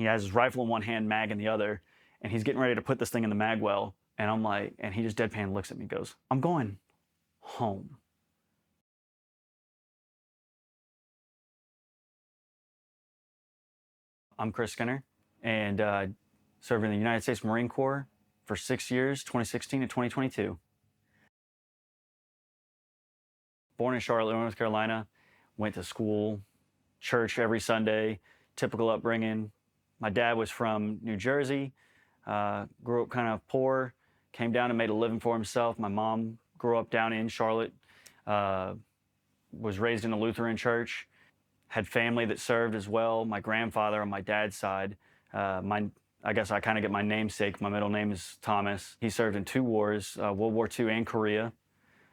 he has his rifle in one hand, mag in the other, and he's getting ready to put this thing in the mag well. And I'm like, and he just deadpan looks at me and goes, "I'm going home." I'm Chris Skinner, and served in the United States Marine Corps for 6 years, 2016 to 2022. Born in Charlotte, North Carolina, went to school, church every Sunday, typical upbringing. My dad was from New Jersey, grew up kind of poor, came down and made a living for himself. My mom grew up down in Charlotte, uh, was raised in a Lutheran church, had family that served as well. My grandfather on my dad's side, I guess I kind of get my namesake. My middle name is Thomas. He served in 2 wars, World War II and Korea.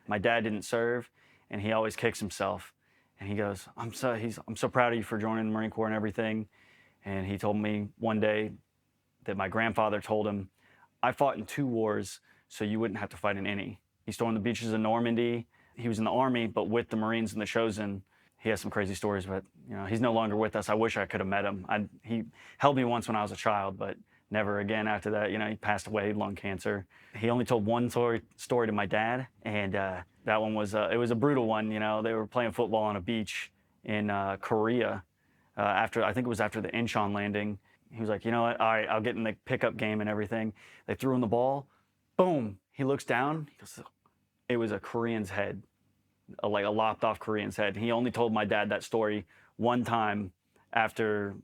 My dad didn't serve, and he always kicks himself. And he goes, I'm so proud of you for joining the Marine Corps and everything. And he told me one day that my grandfather told him, "I fought in 2 wars, so you wouldn't have to fight in any." He stormed the beaches of Normandy. He was in the Army, but with the Marines and the Chosen. He has some crazy stories, but he's no longer with us. I wish I could have met him. He held me once when I was a child, but never again after that. He passed away, lung cancer. He only told one story to my dad, and that one was it was a brutal one. They were playing football on a beach in Korea after, I think it was after the Incheon landing. He was like, "You know what? All right, I'll get in the pickup game and everything." They threw him the ball. Boom! He looks down. He goes, it was a Korean's head. Like a lopped off Korean's head. He only told my dad that story one time after,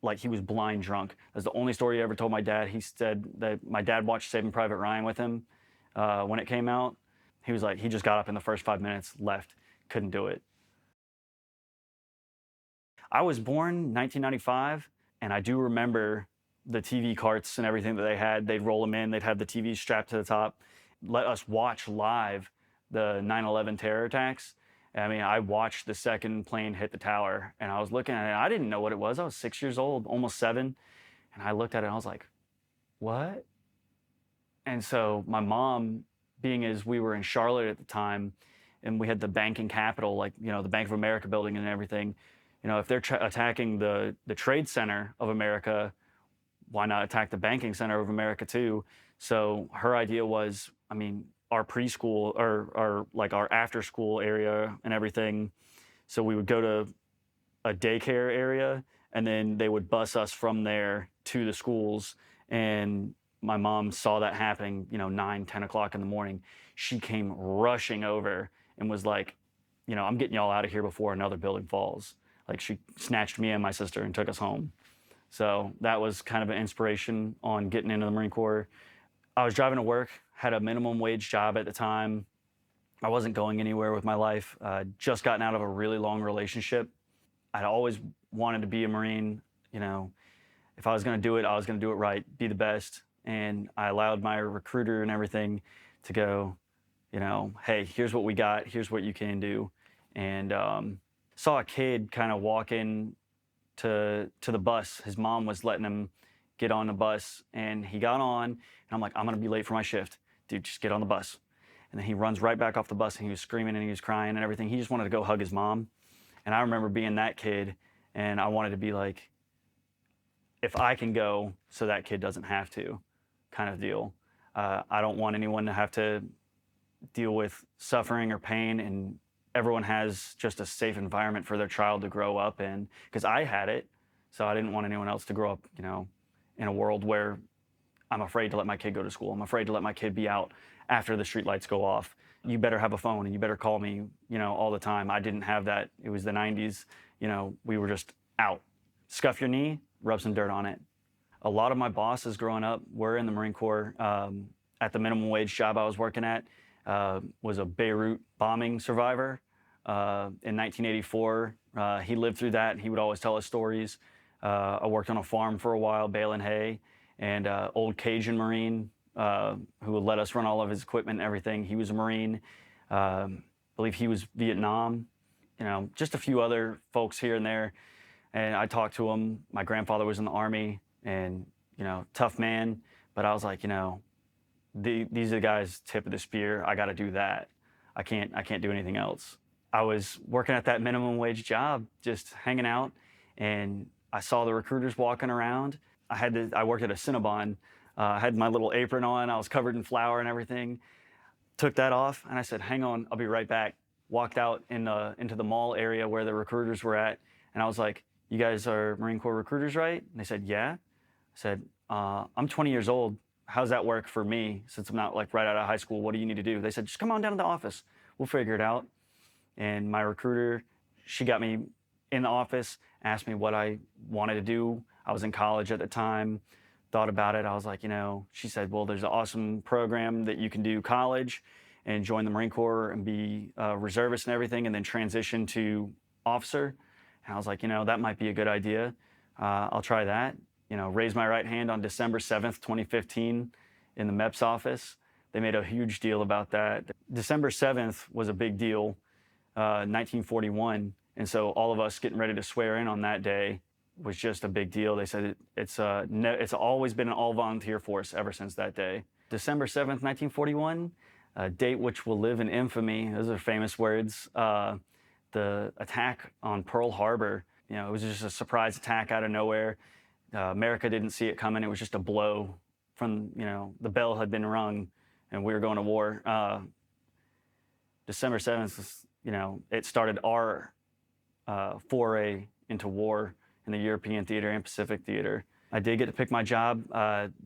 like, he was blind drunk. That's the only story he ever told my dad. He said that my dad watched Saving Private Ryan with him when it came out. He was like, he just got up in the first 5 minutes, left, couldn't do it. I was born 1995, and I do remember the TV carts and everything that they had. They'd roll them in, they'd have the TV strapped to the top, let us watch live the 9/11 terror attacks. I mean, I watched the second plane hit the tower, and I was looking at it. I didn't know what it was. I was 6 years old, almost 7. And I looked at it and I was like, what? And so my mom, being as we were in Charlotte at the time, and we had the banking capital, like, the Bank of America building and everything, if they're attacking the trade center of America, why not attack the banking center of America too? So her idea was, I mean, our preschool or like our after school area and everything. So we would go to a daycare area, and then they would bus us from there to the schools. And my mom saw that happening, 9, 10 o'clock in the morning. She came rushing over and was like, "I'm getting y'all out of here before another building falls." Like, she snatched me and my sister and took us home. So that was kind of an inspiration on getting into the Marine Corps. I was driving to work, had a minimum wage job at the time. I wasn't going anywhere with my life. Just gotten out of a really long relationship. I'd always wanted to be a Marine. If I was going to do it, I was going to do it right, be the best. And I allowed my recruiter and everything to go, "Hey, here's what we got. Here's what you can do." And saw a kid kind of walking to the bus. His mom was letting him get on the bus, and he got on, and I'm like, "I'm gonna be late for my shift. Dude, just get on the bus." And then he runs right back off the bus, and he was screaming and he was crying and everything. He just wanted to go hug his mom. And I remember being that kid, and I wanted to be like, if I can go, so that kid doesn't have to, kind of deal. I don't want anyone to have to deal with suffering or pain, and everyone has just a safe environment for their child to grow up in, because I had it. So I didn't want anyone else to grow up, in a world where I'm afraid to let my kid go to school. I'm afraid to let my kid be out after the street lights go off. You better have a phone and you better call me, all the time. I didn't have that. It was the 90s. We were just out. Scuff your knee, rub some dirt on it. A lot of my bosses growing up were in the Marine Corps. At the minimum wage job I was working at, was a Beirut bombing survivor in 1984. He lived through that. He would always tell us stories. I worked on a farm for a while, baling hay, and old Cajun Marine who would let us run all of his equipment and everything. He was a Marine. I believe he was Vietnam. Just a few other folks here and there. And I talked to him. My grandfather was in the Army, and tough man. But I was like, these are the guys tip of the spear. I got to do that. I can't do anything else. I was working at that minimum wage job, just hanging out, and I saw the recruiters walking around. I worked at a Cinnabon. I had my little apron on. I was covered in flour and everything. Took that off, and I said, hang on, I'll be right back. Walked out into the mall area where the recruiters were at, and I was like, you guys are Marine Corps recruiters, right? And they said, yeah. I said, I'm 20 years old. How's that work for me since I'm not like right out of high school? What do you need to do? They said, just come on down to the office. We'll figure it out. And my recruiter, she got me in the office, asked me what I wanted to do. I was in college at the time, thought about it. I was like, she said, well, there's an awesome program that you can do college and join the Marine Corps and be a reservist and everything, and then transition to officer. And I was like, that might be a good idea. I'll try that. Raised my right hand on December 7th, 2015 in the MEPS office. They made a huge deal about that. December 7th was a big deal, 1941. And so all of us getting ready to swear in on that day was just a big deal. They said it's always been an all-volunteer force ever since that day. December 7th, 1941, a date which will live in infamy. Those are famous words. The attack on Pearl Harbor, it was just a surprise attack out of nowhere. America didn't see it coming. It was just a blow from, the bell had been rung and we were going to war. December 7th, it started our foray into war in the European theater and Pacific theater. I did get to pick my job.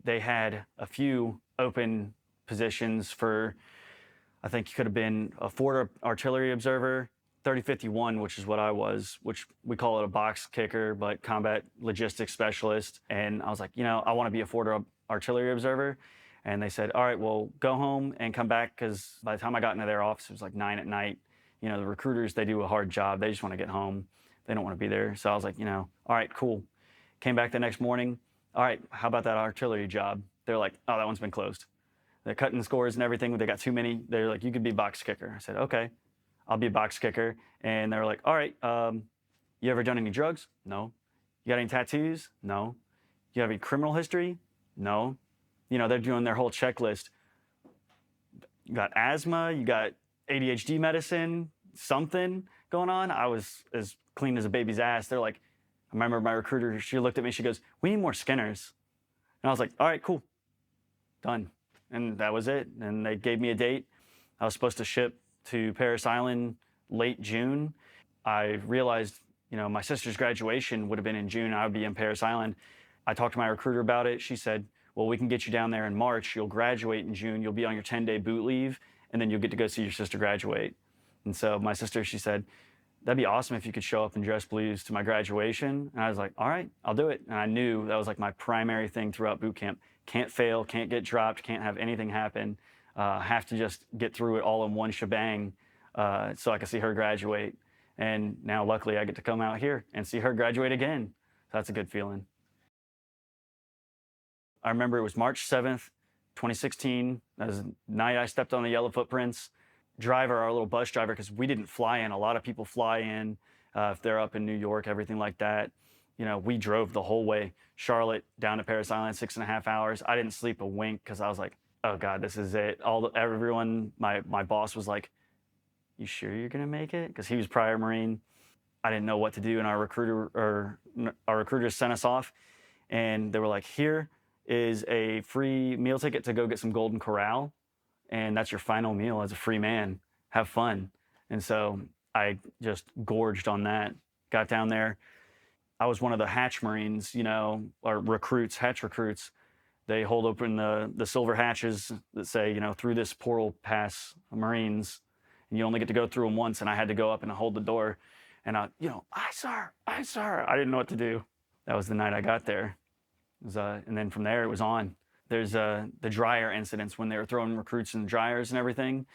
They had a few open positions for, I think you could have been a forward artillery observer, 3051, which is what I was, which we call it a box kicker, but combat logistics specialist. And I was like, I want to be a forward artillery observer. And they said, all right, well, go home and come back, because by the time I got into their office, it was like 9 at night. The recruiters, they do a hard job. They just want to get home. They don't want to be there. So I was like, all right, cool. Came back the next morning. All right, how about that artillery job? They're like, oh, that one's been closed. They're cutting scores and everything. They got too many. They're like, you could be box kicker. I said, okay, I'll be a box kicker. And they were like, all right, you ever done any drugs? No. You got any tattoos? No. You have any criminal history? No. They're doing their whole checklist. You got asthma, you got ADHD medicine, something going on. I was as clean as a baby's ass. They're like, I remember my recruiter, she looked at me, she goes, we need more Skinners. And I was like, all right, cool, done. And that was it. And they gave me a date. I was supposed to ship to Parris Island late June. I realized, my sister's graduation would have been in June. I would be in Parris Island. I talked to my recruiter about it. She said, well, we can get you down there in March. You'll graduate in June. You'll be on your 10-day boot leave, and then you'll get to go see your sister graduate. And so my sister, she said, that'd be awesome if you could show up in dress blues to my graduation. And I was like, all right, I'll do it. And I knew that was like my primary thing throughout boot camp. Can't fail, can't get dropped, can't have anything happen. Have to just get through it all in one shebang so I could see her graduate. And now, luckily, I get to come out here and see her graduate again. So that's a good feeling. I remember it was March 7th, 2016. That was the night I stepped on the yellow footprints. Driver, our little bus driver, because we didn't fly in. A lot of people fly in if they're up in New York, everything like that. We drove the whole way, Charlotte down to Parris Island, 6.5 hours. I didn't sleep a wink because I was like, oh God, this is it. Everyone, my boss was like, you sure you're gonna make it? Because he was prior Marine. I didn't know what to do, and our recruiters sent us off, and they were like, here is a free meal ticket to go get some Golden Corral, and that's your final meal as a free man. Have fun. And so I just gorged on that. Got down there. I was one of the hatch Marines, or recruits, hatch recruits. They hold open the silver hatches that say, through this portal pass Marines, and you only get to go through them once. And I had to go up and hold the door, and aye sir, aye sir. I didn't know what to do. That was the night I got there. And then from there it was on. There's the dryer incidents when they were throwing recruits in the dryers and everything.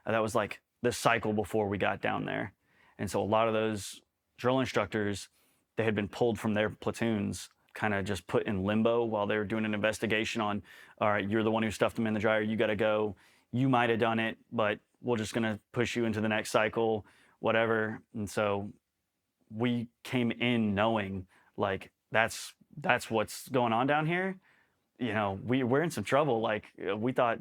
That was like the cycle before we got down there. And so a lot of those drill instructors, they had been pulled from their platoons, kind of just put in limbo while they were doing an investigation on, all right, you're the one who stuffed them in the dryer, you got to go. You might have done it, but we're just going to push you into the next cycle, whatever. And so we came in knowing like that's what's going on down here. We're in some trouble. Like we thought,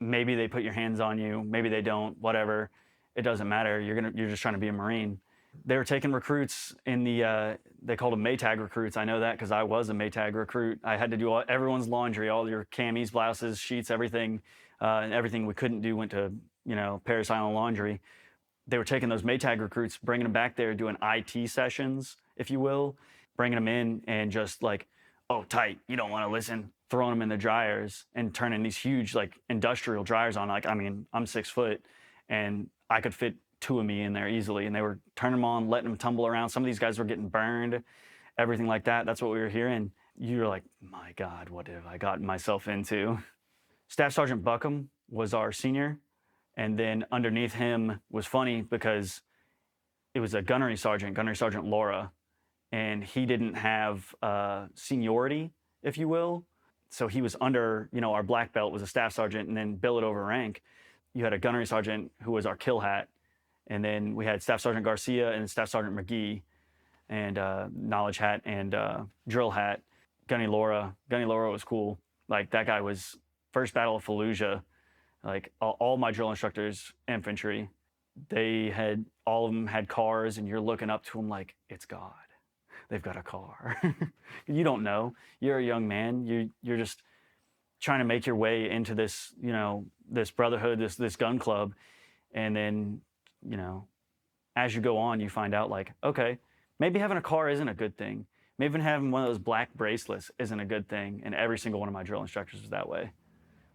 maybe they put your hands on you, maybe they don't, whatever. It doesn't matter. You're just trying to be a Marine. They were taking recruits in the, they called them Maytag recruits. I know that because I was a Maytag recruit. I had to do everyone's laundry, all your camis, blouses, sheets, everything, and everything we couldn't do went to, Paris Island Laundry. They were taking those Maytag recruits, bringing them back there, doing IT sessions, if you will, bringing them in and just like, oh, tight, you don't want to listen, throwing them in the dryers and turning these huge like industrial dryers on. Like, I mean, I'm 6 foot and I could fit 2 of me in there easily. And they were turning them on, letting them tumble around. Some of these guys were getting burned, everything like that. That's what we were hearing. You were like, my God, what have I gotten myself into? Staff Sergeant Buckham was our senior. And then underneath him was funny because it was a gunnery sergeant Laura, and he didn't have seniority, if you will. So he was under, our black belt was a staff sergeant, and then billet over rank. You had a gunnery sergeant who was our kill hat, and then we had Staff Sergeant Garcia and Staff Sergeant McGee, and knowledge hat and drill hat. Gunny Laura was cool. Like, that guy was first Battle of Fallujah. Like, all my drill instructors, infantry, all of them had cars, and you're looking up to them like, it's God. They've got a car. You don't know. You're a young man. You're just trying to make your way into this, this brotherhood, this gun club. And then, as you go on, you find out like, okay, maybe having a car isn't a good thing. Maybe having one of those black bracelets isn't a good thing. And every single one of my drill instructors was that way.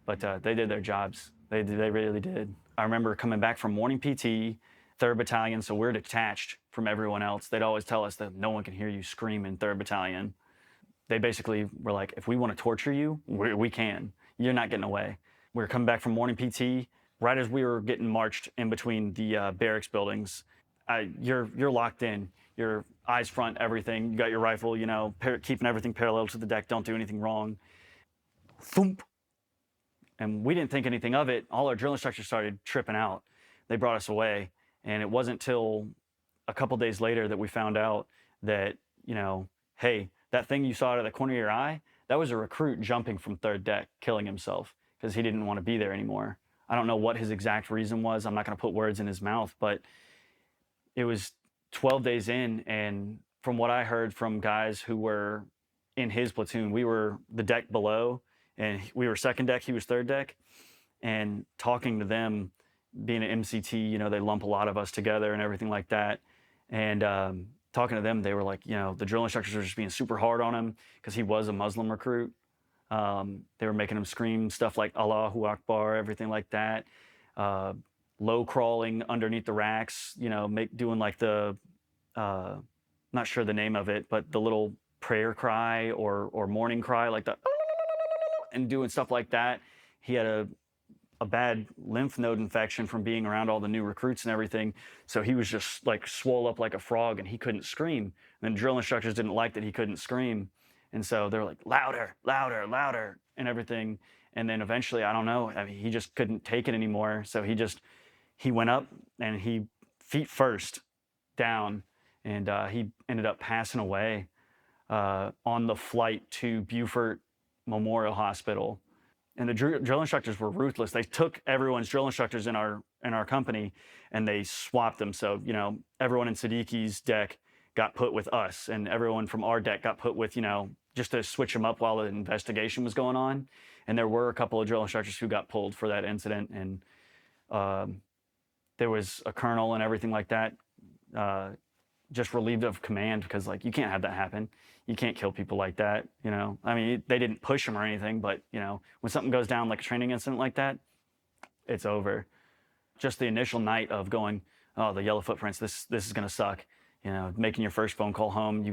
But they did their jobs. They really did. I remember coming back from morning PT, 3rd Battalion, so we're detached from everyone else. They'd always tell us that no one can hear you scream in 3rd Battalion. They basically were like, if we want to torture you, we can. You're not getting away. We were coming back from morning PT, right as we were getting marched in between the barracks buildings. You're locked in. Your eyes front, everything. You got your rifle, keeping everything parallel to the deck. Don't do anything wrong. Thump. And we didn't think anything of it. All our drill instructors started tripping out. They brought us away. And it wasn't till a couple days later that we found out that, hey, that thing you saw out of the corner of your eye, that was a recruit jumping from 3rd deck, killing himself because he didn't want to be there anymore. I don't know what his exact reason was. I'm not going to put words in his mouth, but it was 12 days in. And from what I heard from guys who were in his platoon, we were the deck below, and we were 2nd deck, he was 3rd deck. And talking to them, being an MCT, they lump a lot of us together and everything like that. And talking to them, they were like, the drill instructors were just being super hard on him because he was a Muslim recruit. They were making him scream stuff like Allahu Akbar, everything like that. Low crawling underneath the racks, doing like the, not sure the name of it, but the little prayer cry or morning cry, like the, and doing stuff like that. He had a bad lymph node infection from being around all the new recruits and everything. So he was just like swole up like a frog and he couldn't scream. And drill instructors didn't like that he couldn't scream. And so they're like, louder, louder, louder, and everything. And then eventually, I don't know, he just couldn't take it anymore. So he went up and he feet first down, and he ended up passing away on the flight to Beaufort Memorial Hospital. And the drill instructors were ruthless. They took everyone's drill instructors in our company and they swapped them. So, everyone in Siddiqui's deck got put with us, and everyone from our deck got put with, just to switch them up while the investigation was going on. And there were a couple of drill instructors who got pulled for that incident. And there was a colonel and everything like that, just relieved of command because, like, you can't have that happen. You can't kill people like that, I mean, they didn't push him or anything, but, when something goes down like a training incident like that, it's over. Just the initial night of going, oh, the yellow footprints, this is going to suck. Making your first phone call home, you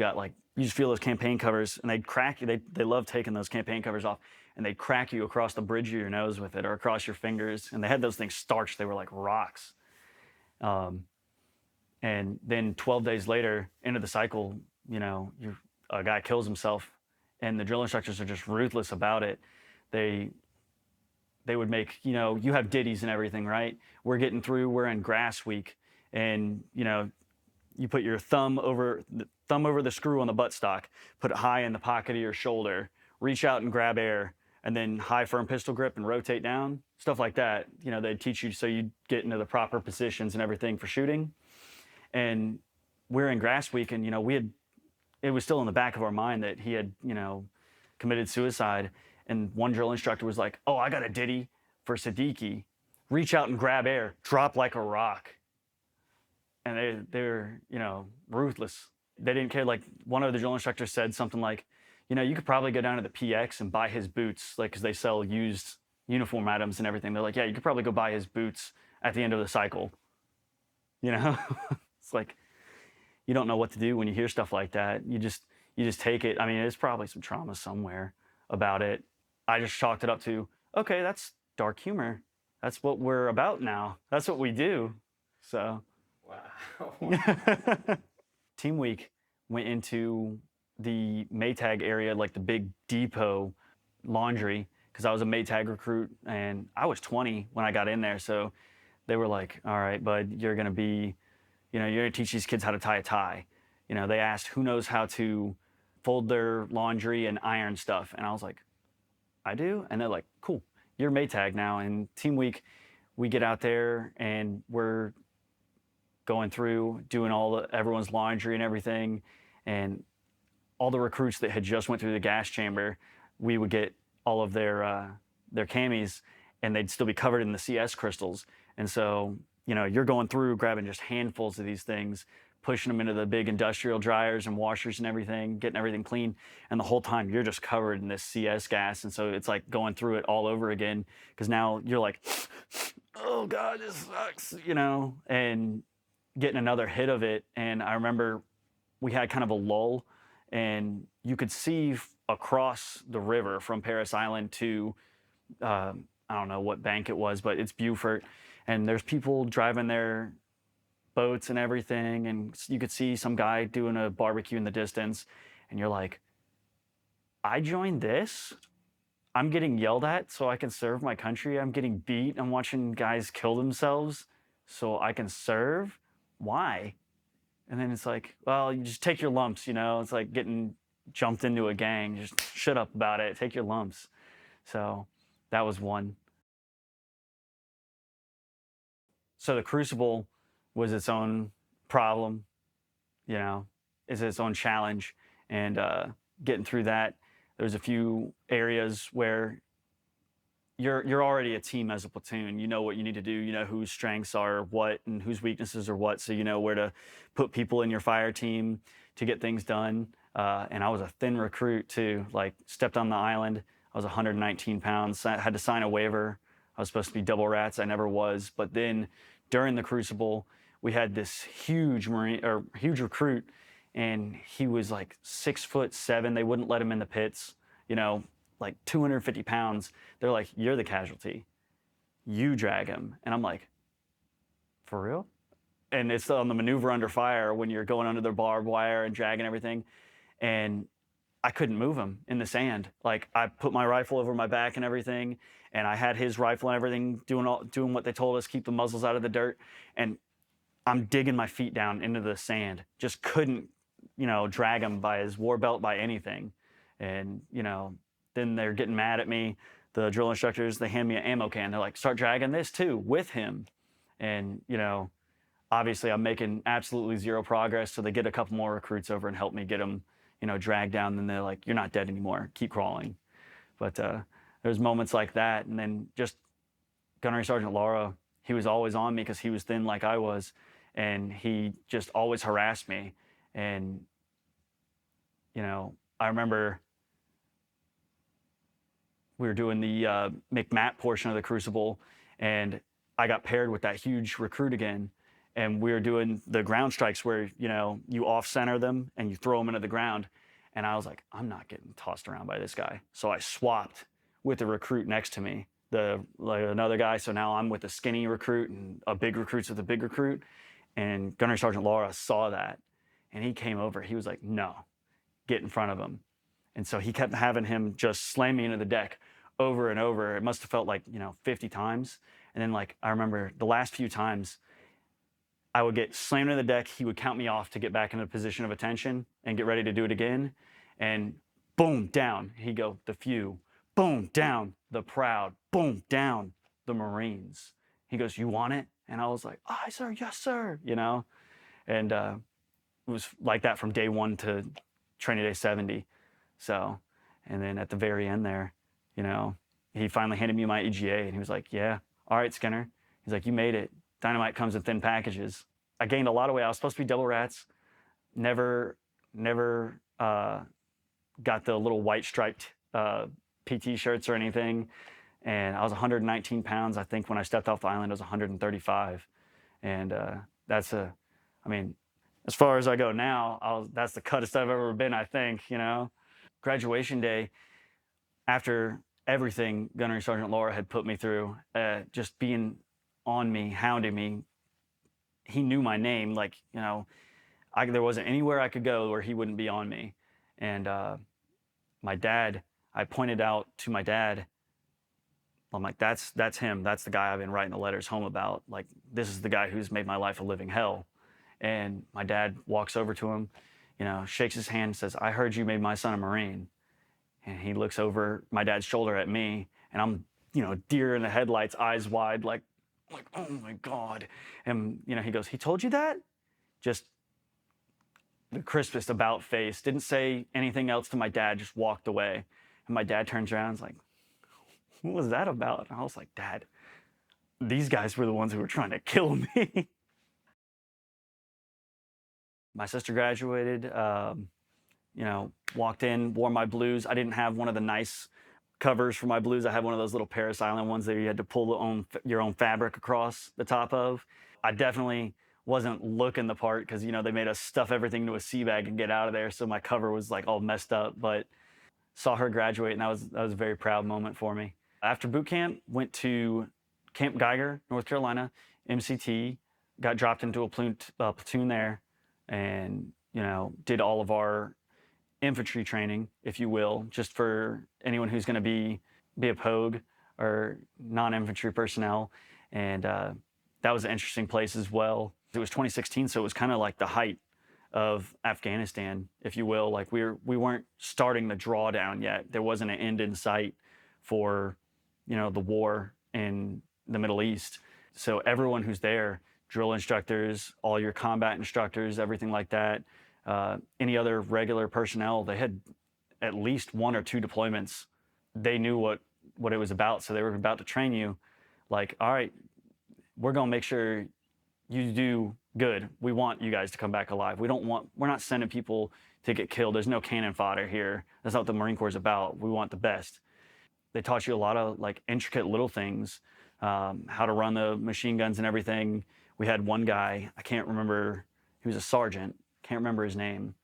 just feel those campaign covers, and they'd crack you. They love taking those campaign covers off, and they'd crack you across the bridge of your nose with it or across your fingers. And they had those things starched. They were like rocks. And then 12 days later, into the cycle, a guy kills himself, and the drill instructors are just ruthless about it. They would make, you have ditties and everything, right? We're in grass week, and, you put your thumb over the screw on the buttstock, put it high in the pocket of your shoulder, reach out and grab air, and then high firm pistol grip and rotate down, stuff like that. They'd teach you so you'd get into the proper positions and everything for shooting. And we're in grass week, and it was still in the back of our mind that he had committed suicide. And one drill instructor was like, "Oh, I got a ditty for Siddiqui. Reach out and grab air, drop like a rock." And they're ruthless. They didn't care. Like, one of the drill instructors said something like, "You could probably go down to the PX and buy his boots, like, because they sell used uniform items and everything." They're like, "Yeah, you could probably go buy his boots at the end of the cycle." It's like, you don't know what to do when you hear stuff like that. You just take it. I mean, there's probably some trauma somewhere about it. I just chalked it up to, okay, that's dark humor. That's what we're about now. That's what we do. So, wow. Team week went into the Maytag area, like the big depot laundry, because I was a Maytag recruit and I was 20 when I got in there. So they were like, "All right, bud, you're going to teach these kids how to tie a tie." They asked who knows how to fold their laundry and iron stuff. And I was like, "I do." And they're like, "Cool, you're Maytag now." And team week, we get out there and we're going through doing everyone's laundry and everything. And all the recruits that had just went through the gas chamber, we would get all of their camis, and they'd still be covered in the CS crystals. And so, you're going through grabbing just handfuls of these things, pushing them into the big industrial dryers and washers and everything, getting everything clean. And the whole time you're just covered in this CS gas. And so it's like going through it all over again, because now you're like, "Oh God, this sucks," and getting another hit of it. And I remember we had kind of a lull, and you could see across the river from Paris Island to, I don't know what bank it was, but it's Beaufort. And there's people driving their boats and everything. And you could see some guy doing a barbecue in the distance. And you're like, I joined this. I'm getting yelled at so I can serve my country. I'm getting beat. I'm watching guys kill themselves so I can serve. Why? And then it's like, well, you just take your lumps, It's like getting jumped into a gang. Just shut up about it. Take your lumps. So that was one. So the Crucible was its own problem, is its own challenge. And getting through that, there's a few areas where you're already a team as a platoon. You know what you need to do. You know whose strengths are what and whose weaknesses are what. So you know where to put people in your fire team to get things done. And I was a thin recruit too. Like, stepped on the island. I was 119 pounds. I had to sign a waiver. I was supposed to be double rats. I never was. But then during the Crucible, we had this huge recruit, and he was like 6'7". They wouldn't let him in the pits, like 250 pounds. They're like, "You're the casualty. You drag him." And I'm like, "For real?" And it's on the maneuver under fire when you're going under the barbed wire and dragging everything. And I couldn't move him in the sand. Like, I put my rifle over my back and everything, and I had his rifle and everything doing what they told us, keep the muzzles out of the dirt. And I'm digging my feet down into the sand. Just couldn't, drag him by his war belt, by anything. And, then they're getting mad at me. The drill instructors, they hand me an ammo can. They're like, "Start dragging this too with him." And, obviously I'm making absolutely zero progress. So they get a couple more recruits over and help me get him, dragged down. And they're like, "You're not dead anymore. Keep crawling." But there's moments like that. And then just Gunnery Sergeant Lara, he was always on me because he was thin like I was. And he just always harassed me. And, I remember we were doing the McMat portion of the Crucible, and I got paired with that huge recruit again. And we were doing the ground strikes where, you off-center them and you throw them into the ground. And I was like, I'm not getting tossed around by this guy. So I swapped with the recruit next to me, another guy. So now I'm with a skinny recruit, and a big recruit's with a big recruit. And Gunnery Sergeant Lara saw that, and he came over. He was like, "No, get in front of him." And so he kept having him just slam me into the deck over and over. It must have felt like, 50 times. And then, like, I remember the last few times I would get slammed into the deck. He would count me off to get back into a position of attention and get ready to do it again. And boom, down. He'd go, "The few." Boom, down. The proud. Boom, down. The Marines. He goes, "You want it?" And I was like, "Aye, sir. Yes, sir." And It was like that from day 1 to training day 70. So, and then at the very end there, you know, he finally handed me my EGA and he was like, yeah, all right, Skinner. He's like, you made it. Dynamite comes in thin packages. I gained a lot of weight. I was supposed to be double rats. Never got the little white striped PT shirts or anything. And I was 119 pounds. I think when I stepped off the island, I was 135. And I mean, as far as I go now, that's the cuttest I've ever been, I think, you know. Graduation day, after everything Gunnery Sergeant Laura had put me through, just being on me, hounding me, he knew my name. Like, you know, there wasn't anywhere I could go where he wouldn't be on me. And my dad, I pointed out to my dad, I'm like, that's him. That's the guy I've been writing the letters home about. Like, this is the guy who's made my life a living hell. And my dad walks over to him, you know, shakes his hand and says, I heard you made my son a Marine. And he looks over my dad's shoulder at me, and I'm, you know, deer in the headlights, eyes wide, like, oh my God. And, you know, he goes, he told you that? Just the crispest about face, didn't say anything else to my dad, just walked away. And my dad turns around and is like, what was that about? And I was like, Dad, these guys were the ones who were trying to kill me. My sister graduated, you know, walked in, wore my blues. I didn't have one of the nice covers for my blues. I had one of those little Paris Island ones that you had to pull your own fabric across the top of. I definitely wasn't looking the part because, you know, they made us stuff everything into a sea bag and get out of there. So my cover was like all messed up, but saw her graduate, and that was a very proud moment for me. After boot camp, went to Camp Geiger, North Carolina, MCT, got dropped into a platoon there, and, you know, did all of our infantry training, if you will, just for anyone who's going to be a pogue or non-infantry personnel. And that was an interesting place as well. It was 2016, so it was kind of like the height of Afghanistan, if you will. Like we weren't starting the drawdown yet. There wasn't an end in sight for, you know, the war in the Middle East. So everyone who's there, drill instructors, all your combat instructors, everything like that, any other regular personnel, they had at least 1 or 2 deployments. They knew what it was about, so they were about to train you. Like, all right, we're gonna make sure you do good. We want you guys to come back alive. We're not sending people to get killed. There's no cannon fodder here. That's not what the Marine Corps is about. We want the best. They taught you a lot of like intricate little things, how to run the machine guns and everything. We had one guy, I can't remember, he was a sergeant, can't remember his name,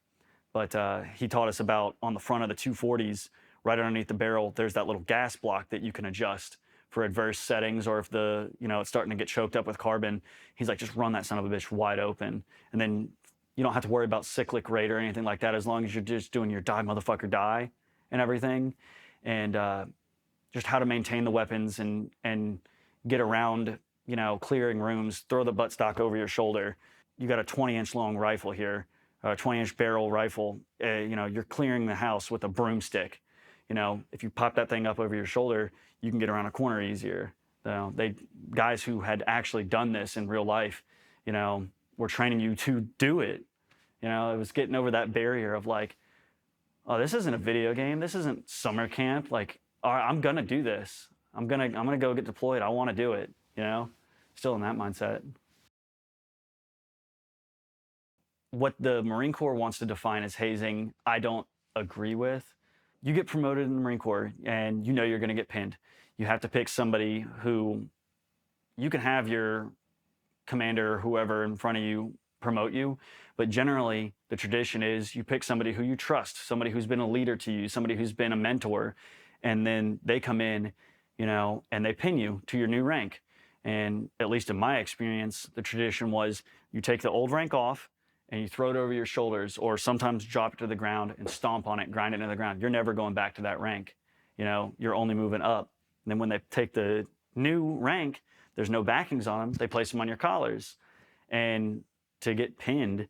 but he taught us about on the front of the 240s, right underneath the barrel, there's that little gas block that you can adjust for adverse settings, or if it's starting to get choked up with carbon. He's like, just run that son of a bitch wide open. And then you don't have to worry about cyclic rate or anything like that, as long as you're just doing your die motherfucker die and everything. And just how to maintain the weapons and get around, you know, clearing rooms, throw the buttstock over your shoulder. You got a 20-inch long rifle here, a 20-inch barrel rifle. You know, you're clearing the house with a broomstick. You know, if you pop that thing up over your shoulder, you can get around a corner easier. You know, guys who had actually done this in real life, you know, were training you to do it. You know, it was getting over that barrier of like, oh, this isn't a video game. This isn't summer camp. Like, all right, I'm gonna do this. I'm gonna go get deployed. I want to do it. You know, still in that mindset. What the Marine Corps wants to define as hazing, I don't agree with. You get promoted in the Marine Corps and you know you're going to get pinned. You have to pick somebody who you can have your commander or whoever in front of you promote you, but generally the tradition is you pick somebody who you trust, somebody who's been a leader to you, somebody who's been a mentor, and then they come in, you know, and they pin you to your new rank. And at least in my experience, the tradition was you take the old rank off and you throw it over your shoulders, or sometimes drop it to the ground and stomp on it, grind it into the ground. You're never going back to that rank. You know, you're only moving up. And then when they take the new rank, there's no backings on them. They place them on your collars. And to get pinned,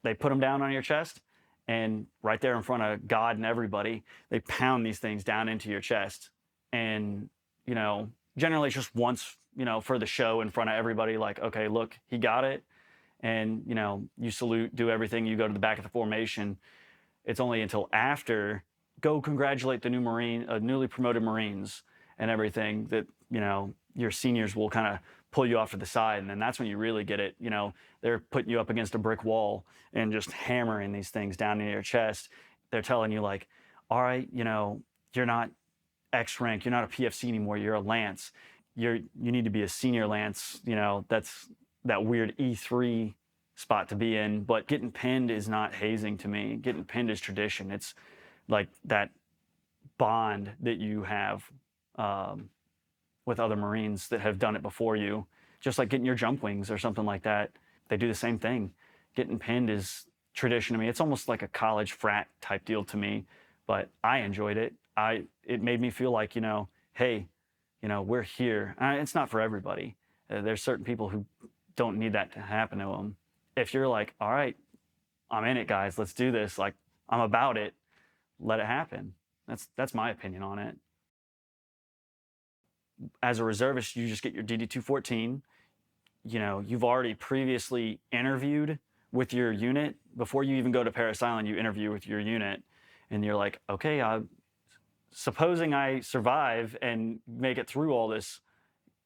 they put them down on your chest, and right there in front of God and everybody, they pound these things down into your chest. And, you know, generally it's just once, you know, for the show in front of everybody, like, okay, look, he got it. and you salute, do everything, you go to the back of the formation. It's only until after, go congratulate the newly promoted Marines and everything, that your seniors will kind of pull you off to the side, and then that's when you really get it. They're putting you up against a brick wall and just hammering these things down in your chest. They're telling you, like, all right, you're not X rank, you're not a PFC anymore, you're a Lance. You need to be a senior Lance. That's that weird E3 spot to be in. But getting pinned is not hazing to me. Getting pinned is tradition. It's like that bond that you have with other Marines that have done it before you. Just like getting your jump wings or something like that. They do the same thing. Getting pinned is tradition to me. It's almost like a college frat type deal to me, but I enjoyed it. It made me feel like, hey, we're here. It's not for everybody. There's certain people who don't need that to happen to them. If you're like, all right, I'm in it, guys, let's do this. Like, I'm about it. Let it happen. That's my opinion on it. As a reservist, you just get your DD-214. You've already previously interviewed with your unit. Before you even go to Parris Island, you interview with your unit, and you're like, okay, supposing I survive and make it through all this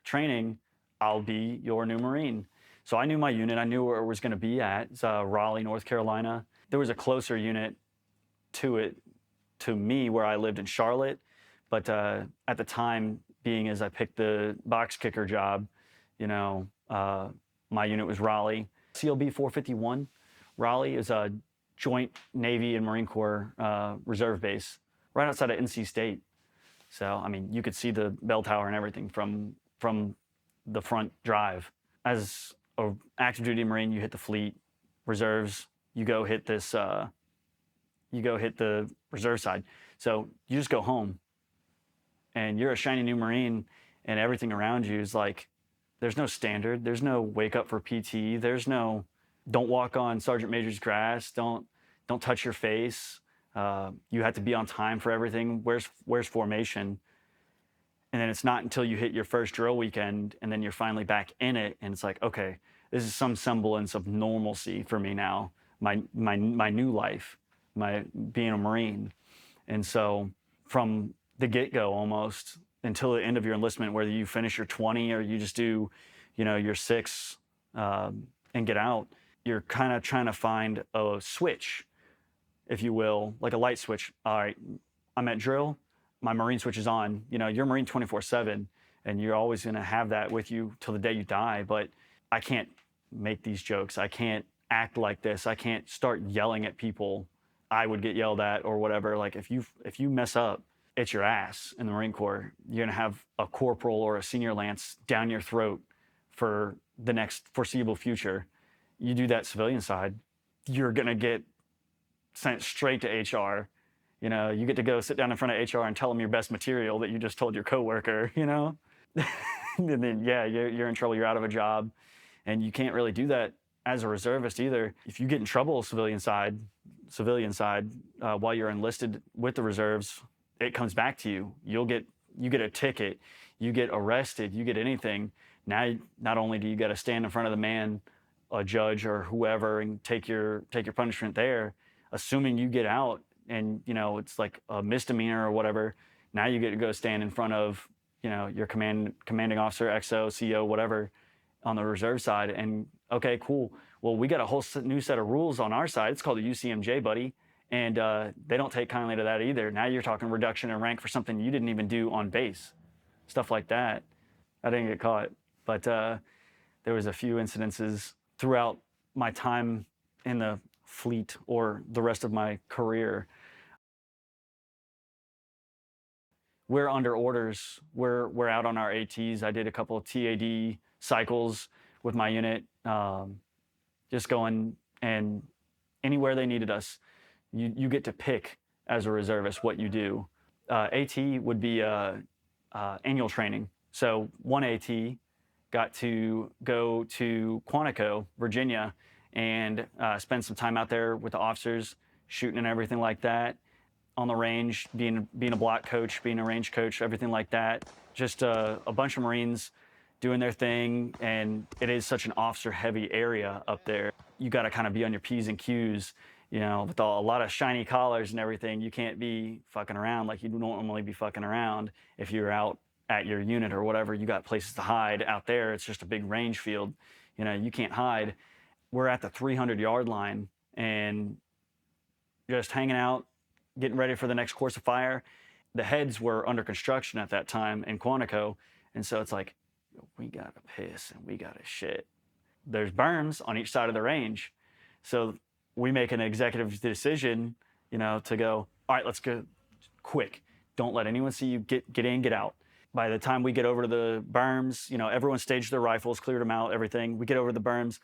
training, I'll be your new Marine. So I knew my unit. I knew where it was going to be at. It's Raleigh, North Carolina. There was a closer unit to me where I lived in Charlotte. But at the time, being as I picked the box kicker job, my unit was Raleigh. CLB 451. Raleigh is a joint Navy and Marine Corps reserve base right outside of NC State. So, I mean, you could see the bell tower and everything from the front drive. As an active duty Marine, you hit the fleet. Reserves, you go hit the reserve side. So you just go home, and you're a shiny new Marine, and everything around you is like, there's no standard. There's no wake up for PT. There's no, don't walk on Sergeant Major's grass. Don't touch your face. You have to be on time for everything. Where's formation? And then it's not until you hit your first drill weekend and then you're finally back in it, and it's like, okay, this is some semblance of normalcy for me now. My new life, my being a Marine. And so from the get-go almost until the end of your enlistment, whether you finish your 20 or you just do, your 6 and get out, you're kind of trying to find a switch, if you will, like a light switch. All right, I'm at drill, my Marine switch is on. You're Marine 24/7, and you're always going to have that with you till the day you die. But I can't make these jokes. I can't act like this. I can't start yelling at people. I would get yelled at or whatever. Like, if you mess up, it's your ass in the Marine Corps. You're gonna have a corporal or a senior lance down your throat for the next foreseeable future. You do that civilian side, you're gonna get sent straight to HR. You get to go sit down in front of HR and tell them your best material that you just told your coworker, And then, yeah, you're in trouble, you're out of a job. And you can't really do that as a reservist either. If you get in trouble civilian side, while you're enlisted with the reserves, it comes back to you. You get a ticket, you get arrested, you get anything. Now, not only do you got to stand in front of the man, a judge or whoever, and take your punishment there, assuming you get out and it's like a misdemeanor or whatever. Now you get to go stand in front of your commanding officer, XO, CO, whatever, on the reserve side. And okay, cool. Well, we got a whole new set of rules on our side. It's called the UCMJ, buddy. And they don't take kindly to that either. Now you're talking reduction in rank for something you didn't even do on base. Stuff like that. I didn't get caught. But there was a few incidences throughout my time in the fleet or the rest of my career. We're under orders. We're out on our ATs. I did a couple of TAD cycles with my unit, just going, and anywhere they needed us, you get to pick as a reservist what you do. AT would be annual training. So one AT got to go to Quantico, Virginia, and spend some time out there with the officers, shooting and everything like that, on the range, being a block coach, being a range coach, everything like that. Just a bunch of Marines doing their thing. And it is such an officer-heavy area up there. You got to kind of be on your P's and Q's, you know, with a lot of shiny collars and everything. You can't be fucking around like you normally be fucking around if you're out at your unit or whatever. You got places to hide. Out there, it's just a big range field. You know, you can't hide. We're at the 300-yard line and just hanging out, getting ready for the next course of fire. The heads were under construction at that time in Quantico. And so it's like, we got to piss and we got to shit. There's berms on each side of the range. So we make an executive decision, you know, to go, all right, let's go quick. Don't let anyone see you. Get in, get out. By the time we get over to the berms, you know, everyone staged their rifles, cleared them out, everything. We get over to the berms.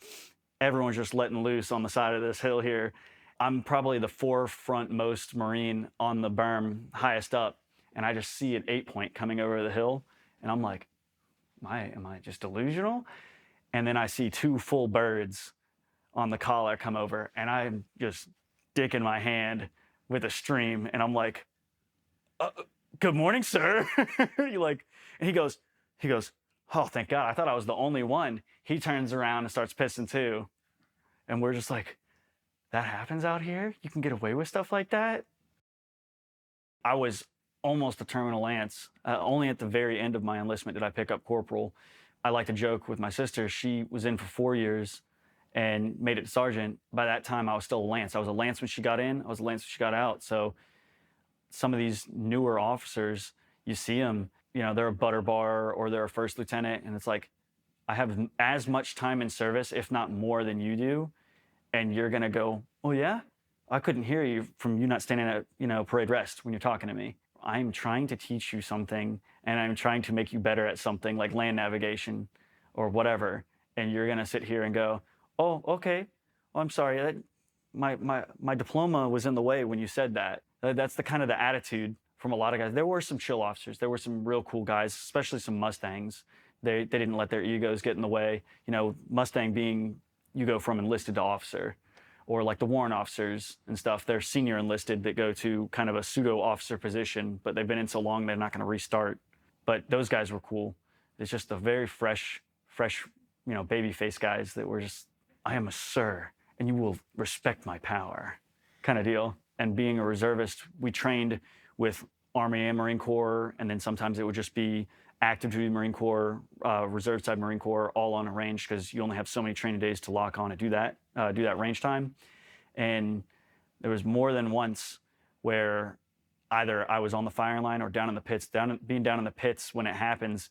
Everyone's just letting loose on the side of this hill here. I'm probably the forefront most Marine on the berm, highest up, and I just see an 8-point coming over the hill, and I'm like, am I just delusional? And then I see 2 full birds on the collar come over, and I'm just dicking my hand with a stream, and I'm like, good morning, sir. You like, and he goes, oh, thank God, I thought I was the only one. He turns around and starts pissing too, and we're just like, that happens out here? You can get away with stuff like that? I was almost a terminal lance. Only at the very end of my enlistment did I pick up corporal. I like to joke with my sister. She was in for 4 years and made it to sergeant. By that time, I was still a lance. I was a lance when she got in. I was a lance when she got out. So some of these newer officers, you see them, you know, they're a butter bar or they're a first lieutenant. And it's like, I have as much time in service, if not more than you do. And you're going to go, oh, yeah? I couldn't hear you from you not standing at, you know, parade rest when you're talking to me. I'm trying to teach you something, and I'm trying to make you better at something like land navigation or whatever. And you're going to sit here and go, oh, okay. Oh, I'm sorry. My diploma was in the way when you said that. That's the kind of the attitude from a lot of guys. There were some chill officers. There were some real cool guys, especially some Mustangs. They didn't let their egos get in the way. You know, Mustang being, you go from enlisted to officer, or like the warrant officers and stuff, they're senior enlisted that go to kind of a pseudo officer position, but they've been in so long they're not going to restart. But those guys were cool. It's just a very fresh, you know, baby face guys that were just, I am a sir and you will respect my power kind of deal. And being a reservist, we trained with Army and Marine Corps, and then sometimes it would just be active duty Marine Corps, reserve side Marine Corps, all on a range, because you only have so many training days to lock on and do that range time. And there was more than once where either I was on the firing line or down in the pits. Being down in the pits, when it happens,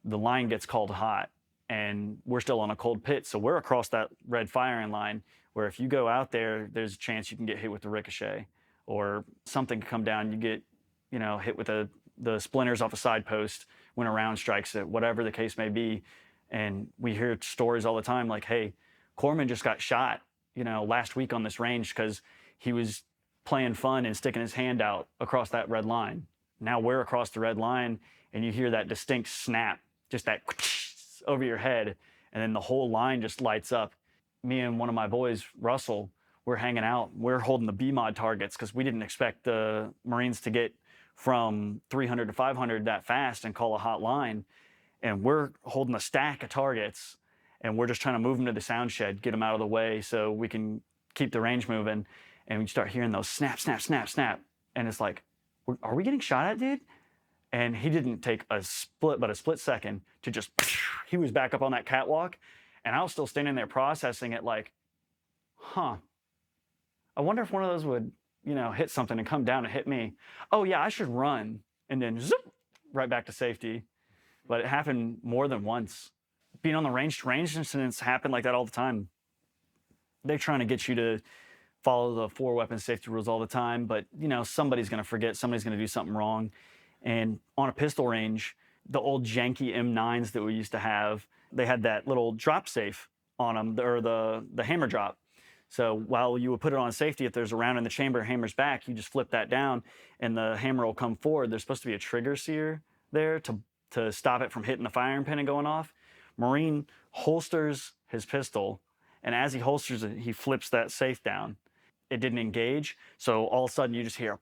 the line gets called hot, and we're still on a cold pit, so we're across that red firing line, where if you go out there, there's a chance you can get hit with the ricochet, or something can come down, you get, you know, hit with the splinters off a side post when a round strikes it, whatever the case may be. And we hear stories all the time like, hey, Corpsman just got shot, you know, last week on this range because he was playing fun and sticking his hand out across that red line. Now we're across the red line and you hear that distinct snap, just that over your head, and then the whole line just lights up. Me and one of my boys, Russell, we're hanging out. We're holding the BMOD targets because we didn't expect the Marines to get from 300 to 500 that fast and call a hot line. And we're holding a stack of targets, and we're just trying to move them to the sound shed, get them out of the way so we can keep the range moving. And we start hearing those snap, snap, snap, snap. And it's like, are we getting shot at, dude? And he didn't take a split second to just, he was back up on that catwalk. And I was still standing there processing it like, I wonder if one of those would, you know, hit something and come down and hit me. Oh yeah, I should run. And then zip, right back to safety. But it happened more than once. Being on the range incidents happen like that all the time. They're trying to get you to follow the 4 weapon safety rules all the time, but you know, somebody's gonna forget, somebody's gonna do something wrong. And on a pistol range, the old janky M9s that we used to have, they had that little drop safe on them, or the hammer drop. So while you would put it on safety, if there's a round in the chamber, hammer's back, you just flip that down and the hammer will come forward. There's supposed to be a trigger sear there to stop it from hitting the firing pin and going off. Marine holsters his pistol, and as he holsters it, he flips that safe down. It didn't engage, so all of a sudden you just hear,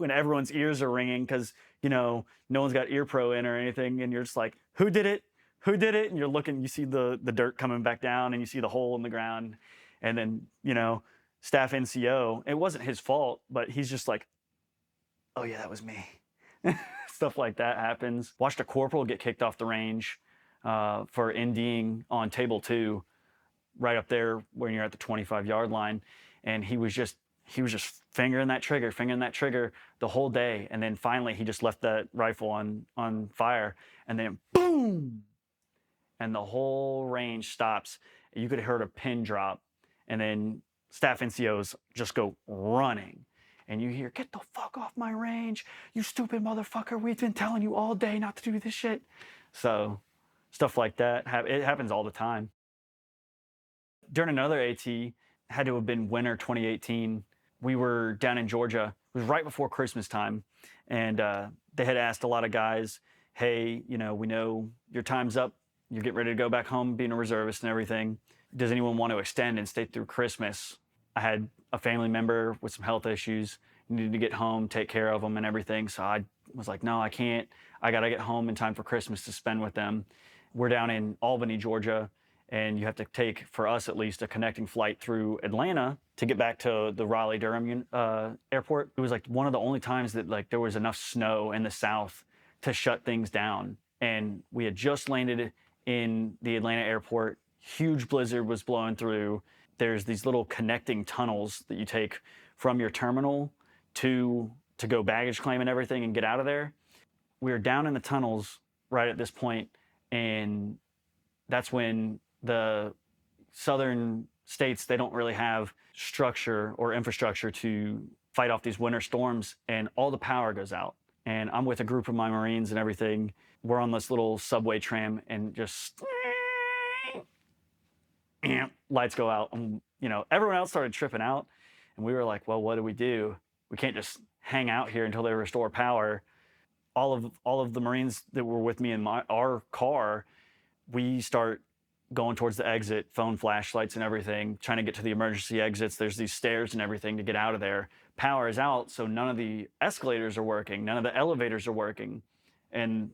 and everyone's ears are ringing because, you know, no one's got ear pro in or anything, and you're just like, who did it? who did it? And you're looking, you see the dirt coming back down and you see the hole in the ground. And then, staff NCO, it wasn't his fault, but he's just like, oh yeah, that was me. Stuff like that happens. Watched a corporal get kicked off the range for NDing on table 2, right up there when you're at the 25-yard line. And he was just fingering that trigger the whole day. And then finally he just left that rifle on fire, and then boom, and the whole range stops. You could have heard a pin drop, and then staff NCOs just go running. And you hear, get the fuck off my range, you stupid motherfucker. We've been telling you all day not to do this shit. So stuff like that, it happens all the time. During another AT, had to have been winter 2018, we were down in Georgia. It was right before Christmas time. And they had asked a lot of guys, hey, we know your time's up. You're getting ready to go back home, being a reservist and everything. Does anyone want to extend and stay through Christmas? I had a family member with some health issues, needed to get home, take care of them and everything. So I was like, no, I can't. I got to get home in time for Christmas to spend with them. We're down in Albany, Georgia, and you have to take, for us at least, a connecting flight through Atlanta to get back to the Raleigh-Durham airport. It was like one of the only times that there was enough snow in the South to shut things down. And we had just landed in the Atlanta airport. Huge blizzard was blowing through. There's these little connecting tunnels that you take from your terminal to go baggage claim and everything and get out of there. We were down in the tunnels right at this point, and that's when the southern states, they don't really have structure or infrastructure to fight off these winter storms, and all the power goes out. And I'm with a group of my Marines and everything. We're on this little subway tram, and just lights go out. And, everyone else started tripping out, and we were like, well, what do? We can't just hang out here until they restore power. All of the Marines that were with me in our car, we start going towards the exit, phone flashlights and everything, trying to get to the emergency exits. There's these stairs and everything to get out of there. Power is out, so none of the escalators are working, none of the elevators are working. And,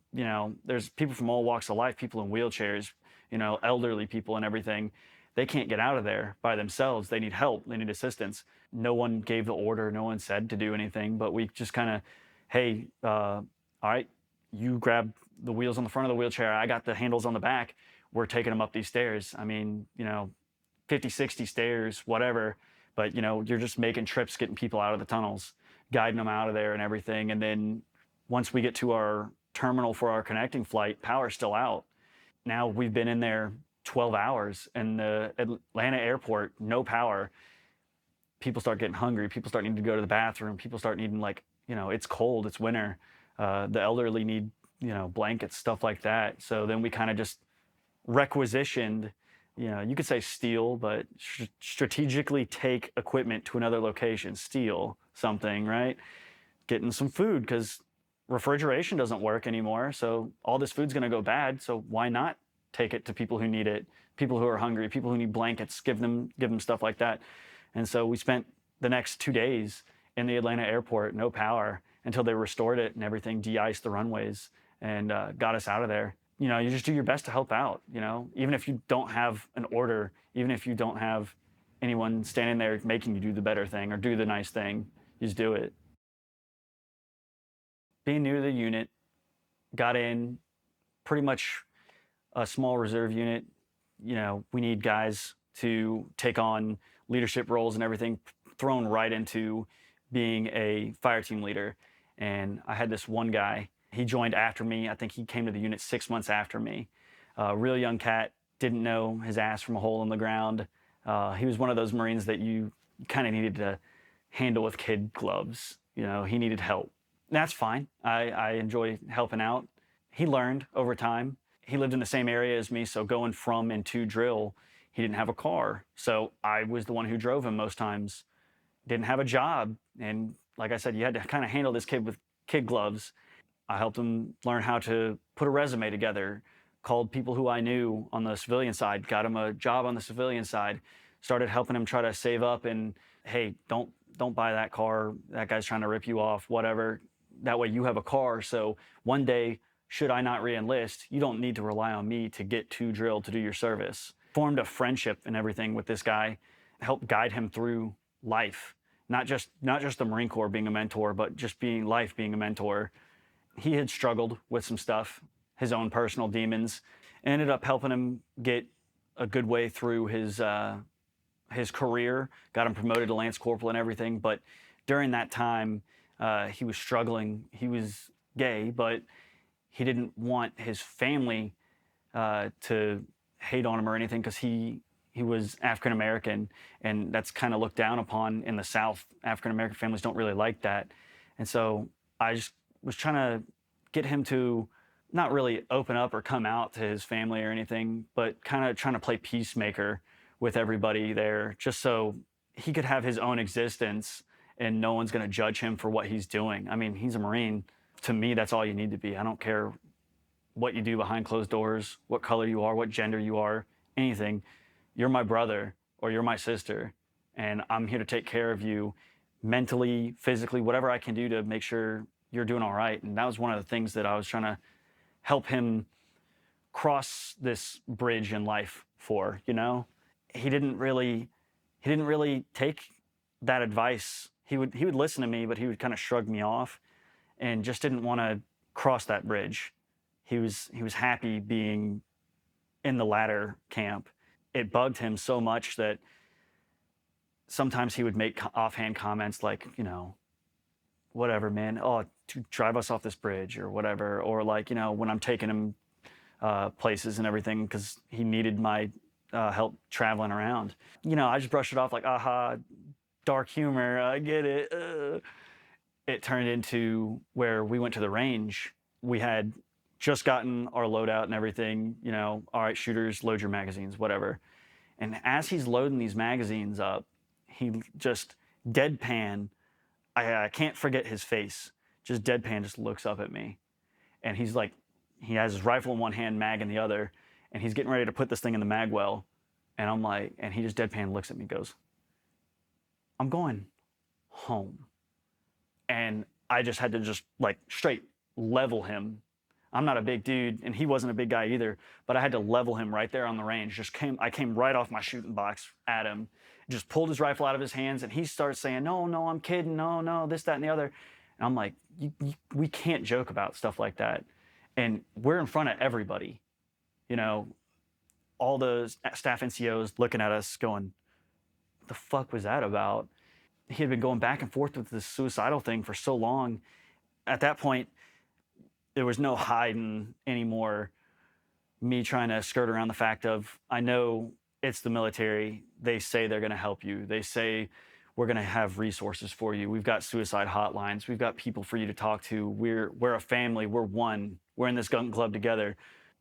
there's people from all walks of life, people in wheelchairs, elderly people and everything. They can't get out of there by themselves. They need help, they need assistance. No one gave the order, no one said to do anything, but we just kind of, hey, all right, you grab the wheels on the front of the wheelchair, I got the handles on the back. We're taking them up these stairs. I mean, 50, 60 stairs, whatever. But, you're just making trips, getting people out of the tunnels, guiding them out of there and everything. And then once we get to our terminal for our connecting flight, power's still out. Now we've been in there 12 hours in the Atlanta airport, no power. People start getting hungry. People start needing to go to the bathroom. People start needing, it's cold, it's winter. The elderly need, blankets, stuff like that. So then we kind of just requisitioned, you could say steal, but strategically take equipment to another location, steal something, right? Getting some food, because refrigeration doesn't work anymore. So all this food's going to go bad. So why not take it to people who need it, people who are hungry, people who need blankets, give them stuff like that. And so we spent the next 2 days in the Atlanta airport, no power, until they restored it and everything, de-iced the runways and got us out of there. You just do your best to help out, even if you don't have an order, even if you don't have anyone standing there making you do the better thing or do the nice thing, you just do it. Being new to the unit, got in pretty much a small reserve unit. We need guys to take on leadership roles and everything, thrown right into being a fire team leader. And I had this one guy, he joined after me. I think he came to the unit 6 months after me. Real young cat, didn't know his ass from a hole in the ground. He was one of those Marines that you kind of needed to handle with kid gloves. He needed help. That's fine. I enjoy helping out. He learned over time. He lived in the same area as me, so going from and to drill, he didn't have a car. So I was the one who drove him most times. Didn't have a job. And like I said, you had to kind of handle this kid with kid gloves. I helped him learn how to put a resume together, called people who I knew on the civilian side, got him a job on the civilian side, started helping him try to save up and, hey, don't buy that car. That guy's trying to rip you off, whatever. That way you have a car. So one day should I not re-enlist, you don't need to rely on me to get to drill to do your service. Formed a friendship and everything with this guy, helped guide him through life, not just the Marine Corps being a mentor, but just being a mentor. He had struggled with some stuff, his own personal demons. Ended up helping him get a good way through his career, got him promoted to Lance Corporal and everything. But during that time, he was struggling. He was gay, but he didn't want his family to hate on him or anything, because he was African American, and that's kind of looked down upon in the South. African American families don't really like that. And so I just was trying to get him to not really open up or come out to his family or anything, but kind of trying to play peacemaker with everybody there, just so he could have his own existence and no one's going to judge him for what he's doing. I mean, he's a Marine. To me, that's all you need to be. I don't care what you do behind closed doors, what color you are, what gender you are, anything. You're my brother or you're my sister, and I'm here to take care of you mentally, physically, whatever I can do to make sure you're doing all right. And that was one of the things that I was trying to help him cross this bridge in life for, you know? He didn't really take that advice. He would listen to me, but he would kind of shrug me off and just didn't want to cross that bridge. He was happy being in the latter camp. It bugged him so much that sometimes he would make offhand comments like, you know, whatever, man, oh, to drive us off this bridge or whatever. Or like, you know, when I'm taking him places and everything, because he needed my help traveling around. You know, I just brushed it off like, aha, dark humor, I get it. It turned into where we went to the range. We had just gotten our loadout and everything, you know, all right, shooters, load your magazines, whatever. And as he's loading these magazines up, he just deadpan, I can't forget his face, just deadpan just looks up at me. And he's like, he has his rifle in one hand, mag in the other, and he's getting ready to put this thing in the mag well. And I'm like, and he just deadpan looks at me and goes, I'm going home. And I just had to just like straight level him. I'm not a big dude, and he wasn't a big guy either, but I had to level him right there on the range. I came right off my shooting box at him, just pulled his rifle out of his hands, and he starts saying, no, I'm kidding, no, this, that, and the other. And I'm like, we can't joke about stuff like that. And we're in front of everybody. You know, all the staff NCOs looking at us going, what the fuck was that about? He had been going back and forth with this suicidal thing for so long. At that point, there was no hiding anymore, me trying to skirt around the fact of, I know it's the military. They say they're going to help you. They say we're going to have resources for you. We've got suicide hotlines. We've got people for you to talk to. We're a family. We're one. We're in this gun club together.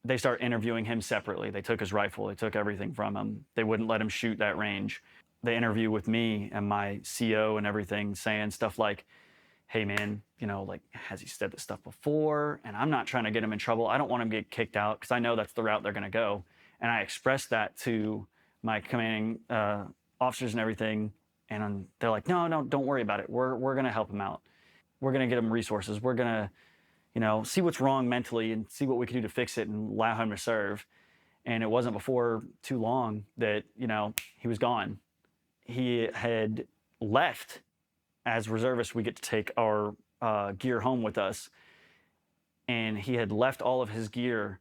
They start interviewing him separately. They took his rifle. They took everything from him. They wouldn't let him shoot that range. They interview with me and my CO and everything, saying stuff like, hey man, you know, like, has he said this stuff before? And I'm not trying to get him in trouble. I don't want him to get kicked out, because I know that's the route they're going to go. And I expressed that to my commanding officers and everything. And they're like, no, don't worry about it. We're going to help him out. We're going to get him resources. We're going to, you know, see what's wrong mentally and see what we can do to fix it and allow him to serve. And it wasn't before too long that, you know, he was gone. He had left. As reservists, we get to take our gear home with us. And he had left all of his gear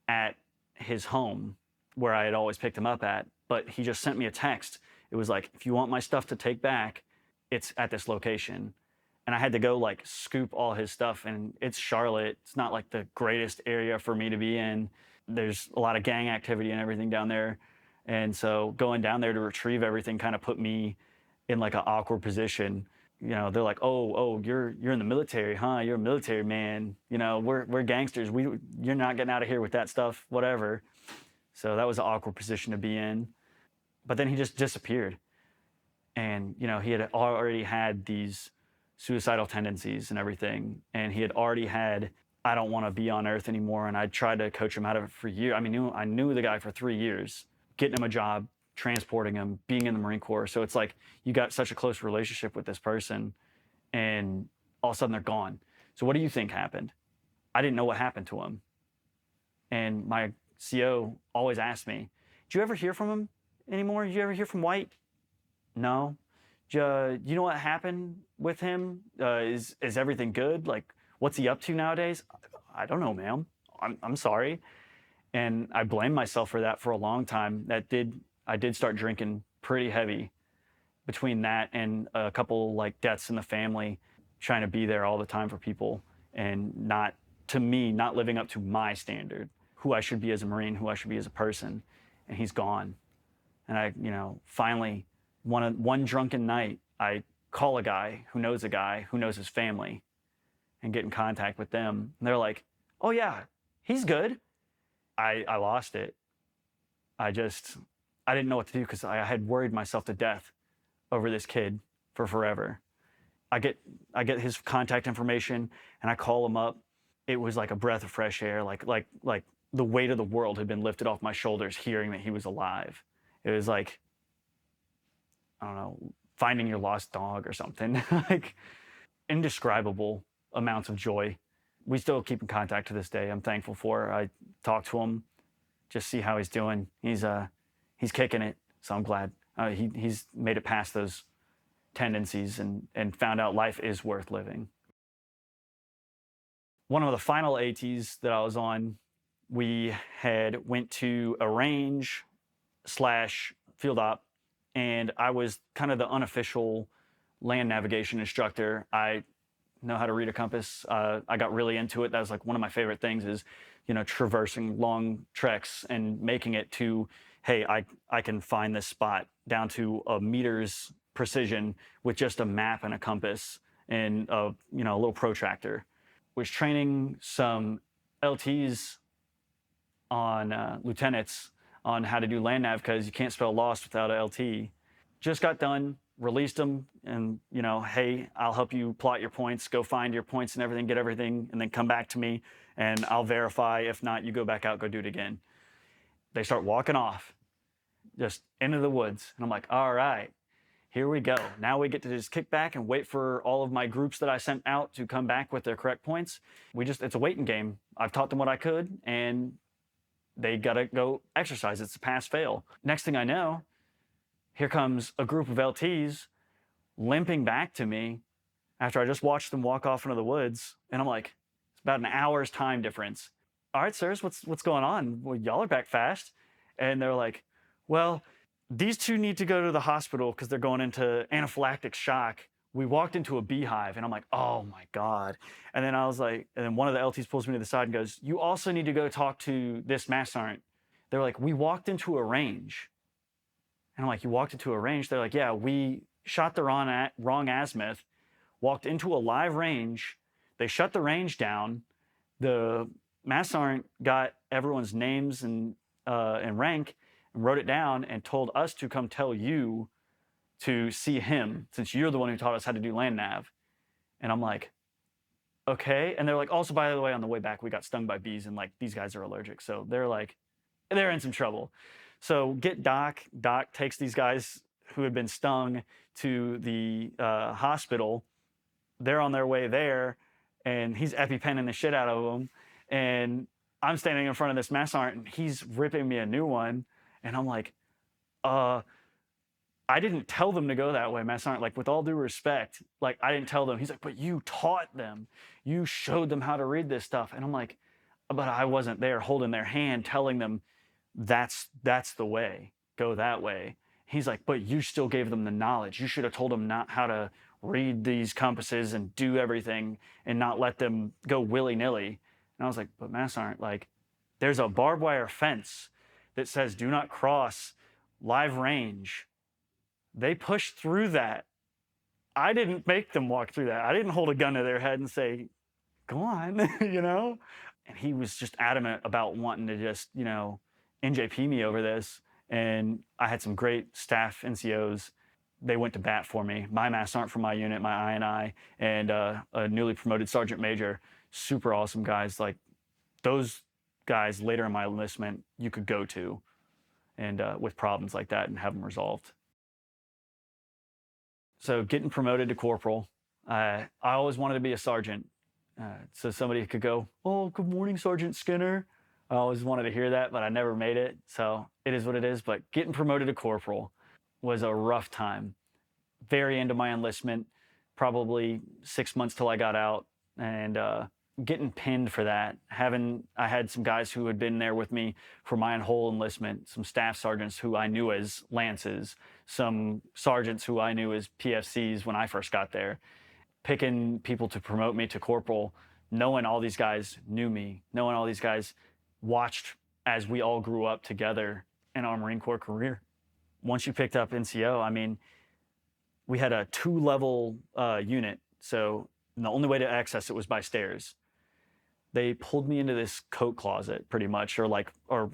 at his home where I had always picked him up at. But he just sent me a text. It was like, if you want my stuff to take back, it's at this location. And I had to go like scoop all his stuff. And it's Charlotte. It's not like the greatest area for me to be in. There's a lot of gang activity and everything down there. And so going down there to retrieve everything kind of put me in like an awkward position. You know, they're like, oh, you're in the military, huh? You're a military man. You know, we're gangsters. You're not getting out of here with that stuff, whatever. So that was an awkward position to be in. But then he just disappeared. And, you know, he had already had these suicidal tendencies and everything. And he had already had, I don't want to be on Earth anymore. And I tried to coach him out of it for years. I mean, I knew the guy for 3 years, getting him a job, transporting him, being in the Marine Corps. So it's like you got such a close relationship with this person, and all of a sudden they're gone. So what do you think happened? I didn't know what happened to him. And my CO always asked me, "Did you ever hear from him anymore? Did you ever hear from White?" "No." You know what happened with him? Is everything good? Like, what's he up to nowadays?" "I don't know, ma'am. I'm sorry." And I blamed myself for that for a long time. I did start drinking pretty heavy between that and a couple like deaths in the family, trying to be there all the time for people and not, to me, not living up to my standard, who I should be as a Marine, who I should be as a person. And he's gone. And I, finally, one drunken night, I call a guy who knows his family and get in contact with them. And they're like, "Oh yeah, he's good." I lost it. I didn't know what to do because I had worried myself to death over this kid for forever. I get his contact information and I call him up. It was like a breath of fresh air, like the weight of the world had been lifted off my shoulders hearing that he was alive. It was like, I don't know, finding your lost dog or something. Like indescribable amounts of joy. We still keep in contact to this day. I'm thankful for it. I talk to him, just see how he's doing. He's kicking it, so I'm glad. He's made it past those tendencies and found out life is worth living. One of the final ATs that I was on, we had went to a range / field op, and I was kind of the unofficial land navigation instructor. I know how to read a compass. I got really into it. That was like one of my favorite things is, traversing long treks and making it to, hey, I can find this spot down to a meter's precision with just a map and a compass and a little protractor. Was training some LTs on lieutenants on how to do land nav because you can't spell lost without a LT. Just got done, released them, and hey, I'll help you plot your points, go find your points and everything, get everything, and then come back to me and I'll verify. If not, you go back out, go do it again. They start walking off, just into the woods. And I'm like, all right, here we go. Now we get to just kick back and wait for all of my groups that I sent out to come back with their correct points. It's a waiting game. I've taught them what I could, and they gotta go exercise. It's a pass fail. Next thing I know, here comes a group of LTs limping back to me after I just watched them walk off into the woods. And I'm like, it's about an hour's time difference. "All right, sirs, what's going on? Well, y'all are back fast." And they're like, "Well, these two need to go to the hospital because they're going into anaphylactic shock. We walked into a beehive." And I'm like, oh my God. And then I was like, and then one of the LTs pulls me to the side and goes, "You also need to go talk to this mass sergeant." They're like, "We walked into a range." And I'm like, "You walked into a range?" They're like, "Yeah, we shot the wrong azimuth, walked into a live range. They shut the range down. The mass sergeant got everyone's names and rank and wrote it down and told us to come tell you to see him since you're the one who taught us how to do land nav." And I'm like, okay. And they're like, "Also, by the way, on the way back, we got stung by bees and like these guys are allergic." So they're like, they're in some trouble. So get Doc. Doc takes these guys who had been stung to the hospital. They're on their way there, and he's EpiPenning the shit out of them. And I'm standing in front of this mass sergeant, and he's ripping me a new one. And I'm like, I didn't tell them to go that way, Mass Sergeant. Like, with all due respect, like, I didn't tell them. He's like, "But you taught them. You showed them how to read this stuff." And I'm like, "But I wasn't there holding their hand, telling them that's the way. Go that way." He's like, "But you still gave them the knowledge. You should have told them not how to read these compasses and do everything and not let them go willy-nilly." And I was like, "But Mass Sergeant, like, there's a barbed wire fence that says do not cross live range. They pushed through that. I didn't make them walk through that. I didn't hold a gun to their head and say, go on," And he was just adamant about wanting to just, NJP me over this. And I had some great staff NCOs. They went to bat for me. My mass sergeant from my unit, my INI, and a newly promoted sergeant major. Super awesome guys. Like, those guys later in my enlistment you could go to and with problems like that and have them resolved. So getting promoted to corporal, I always wanted to be a sergeant. So somebody could go, "Oh, good morning, Sergeant Skinner." I always wanted to hear that, but I never made it. So it is what it is. But getting promoted to corporal was a rough time. Very into my enlistment, probably 6 months till I got out, and getting pinned for that. I had some guys who had been there with me for my whole enlistment, some staff sergeants who I knew as lances, some sergeants who I knew as PFCs when I first got there. Picking people to promote me to corporal, knowing all these guys knew me, knowing all these guys watched as we all grew up together in our Marine Corps career. Once you picked up NCO, I mean, we had a 2-level unit, so the only way to access it was by stairs. They pulled me into this coat closet, pretty much, or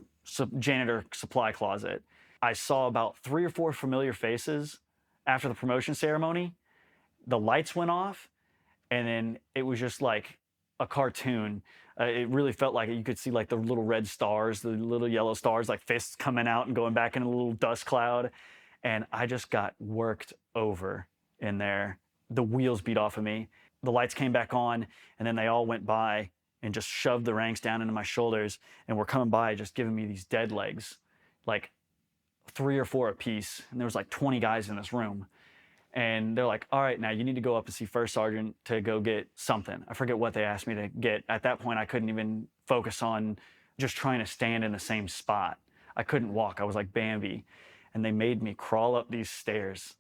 janitor supply closet. I saw about 3 or 4 familiar faces after the promotion ceremony. The lights went off, and then it was just like a cartoon. It really felt like you could see like the little red stars, the little yellow stars, like fists coming out and going back in a little dust cloud. And I just got worked over in there. The wheels beat off of me. The lights came back on, and then they all went by and just shoved the ranks down into my shoulders and were coming by just giving me these dead legs, like 3 or 4 apiece. And there was like 20 guys in this room. And they're like, all right, now you need to go up and see First Sergeant to go get something. I forget what they asked me to get. At that point, I couldn't even focus on just trying to stand in the same spot. I couldn't walk. I was like Bambi. And they made me crawl up these stairs,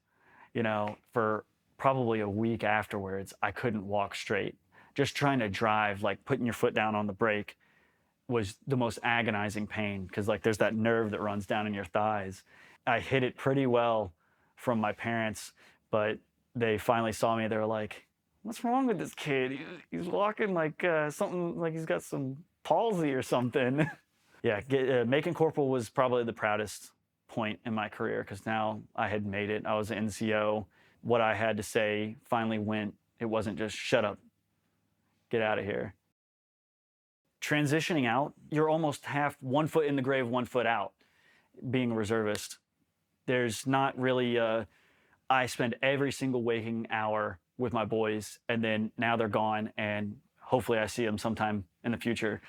for probably a week afterwards. I couldn't walk straight. Just trying to drive, like putting your foot down on the brake, was the most agonizing pain, because like there's that nerve that runs down in your thighs. I hid it pretty well from my parents, but they finally saw me. They were like, "What's wrong with this kid? He's walking like something, like he's got some palsy or something." Yeah, making corporal was probably the proudest point in my career, because now I had made it. I was an NCO. What I had to say finally went. It wasn't just shut up, get out of here. Transitioning out, you're almost half, 1 foot in the grave, 1 foot out, being a reservist. There's not really I spend every single waking hour with my boys, and then now they're gone, and hopefully I see them sometime in the future.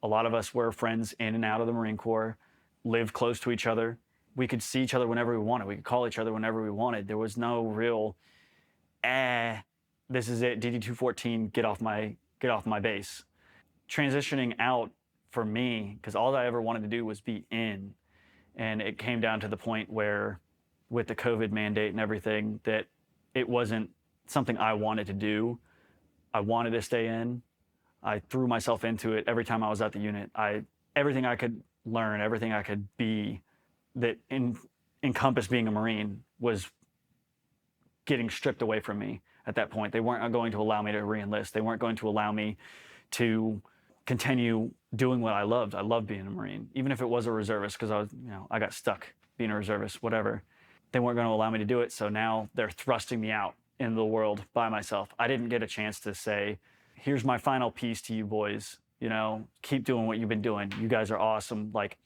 A lot of us were friends in and out of the Marine Corps, lived close to each other. We could see each other whenever we wanted. We could call each other whenever we wanted. There was no real, this is it, DD-214, get off my base. Transitioning out for me, because all I ever wanted to do was be in. And it came down to the point where, with the COVID mandate and everything, that it wasn't something I wanted to do. I wanted to stay in. I threw myself into it every time I was at the unit. Everything I could learn, everything I could be that encompassed being a Marine was getting stripped away from me at that point. They weren't going to allow me to re-enlist. They weren't going to allow me to continue doing what I loved. I loved being a Marine, even if it was a reservist, because I got stuck being a reservist, whatever. They weren't going to allow me to do it, so now they're thrusting me out into the world by myself. I didn't get a chance to say, here's my final piece to you boys, keep doing what you've been doing. You guys are awesome. Like,